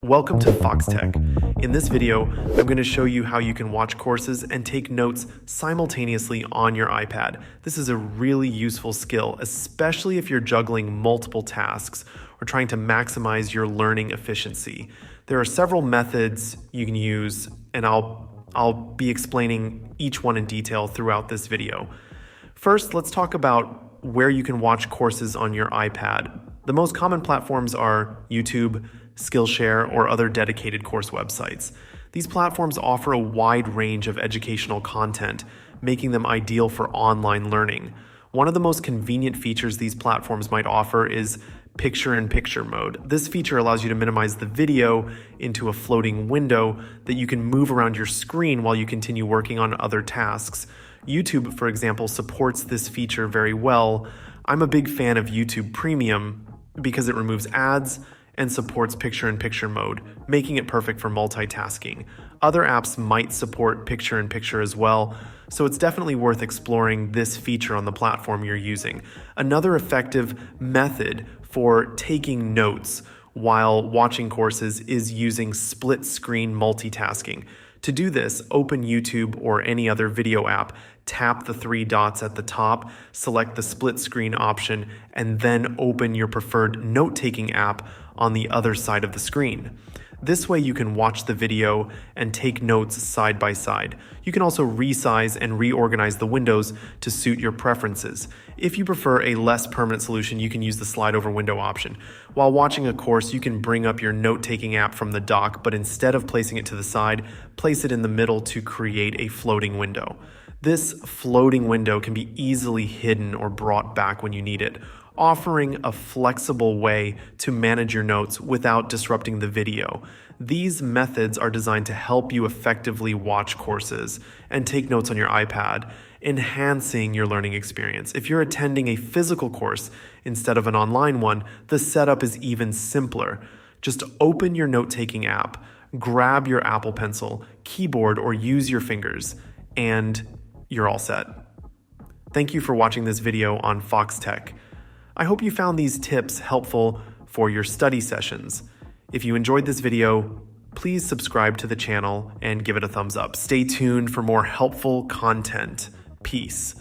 Welcome to Foxtecc. In this video, I'm going to show you how you can watch courses and take notes simultaneously on your iPad. This is a really useful skill, especially if you're juggling multiple tasks or trying to maximize your learning efficiency. There are several methods you can use, and I'll be explaining each one in detail throughout this video. First, let's talk about where you can watch courses on your iPad. The most common platforms are YouTube, Skillshare, or other dedicated course websites. These platforms offer a wide range of educational content, making them ideal for online learning. One of the most convenient features these platforms might offer is picture-in-picture mode. This feature allows you to minimize the video into a floating window that you can move around your screen while you continue working on other tasks. YouTube, for example, supports this feature very well. I'm a big fan of YouTube Premium because it removes ads and supports picture-in-picture mode, making it perfect for multitasking. Other apps might support picture-in-picture as well, so it's definitely worth exploring this feature on the platform you're using. Another effective method for taking notes while watching courses is using split-screen multitasking. To do this, open YouTube or any other video app, tap the three dots at the top, select the split screen option, and then open your preferred note-taking app on the other side of the screen. This way you can watch the video and take notes side by side. You can also resize and reorganize the windows to suit your preferences. If you prefer a less permanent solution, you can use the slide over window option. While watching a course, you can bring up your note-taking app from the dock, but instead of placing it to the side, place it in the middle to create a floating window. This floating window can be easily hidden or brought back when you need it, offering a flexible way to manage your notes without disrupting the video. These methods are designed to help you effectively watch courses and take notes on your iPad, enhancing your learning experience. If you're attending a physical course instead of an online one, the setup is even simpler. Just open your note-taking app, grab your Apple Pencil, keyboard, or use your fingers, and you're all set. Thank you for watching this video on Foxtecc. I hope you found these tips helpful for your study sessions. If you enjoyed this video, please subscribe to the channel and give it a thumbs up. Stay tuned for more helpful content. Peace.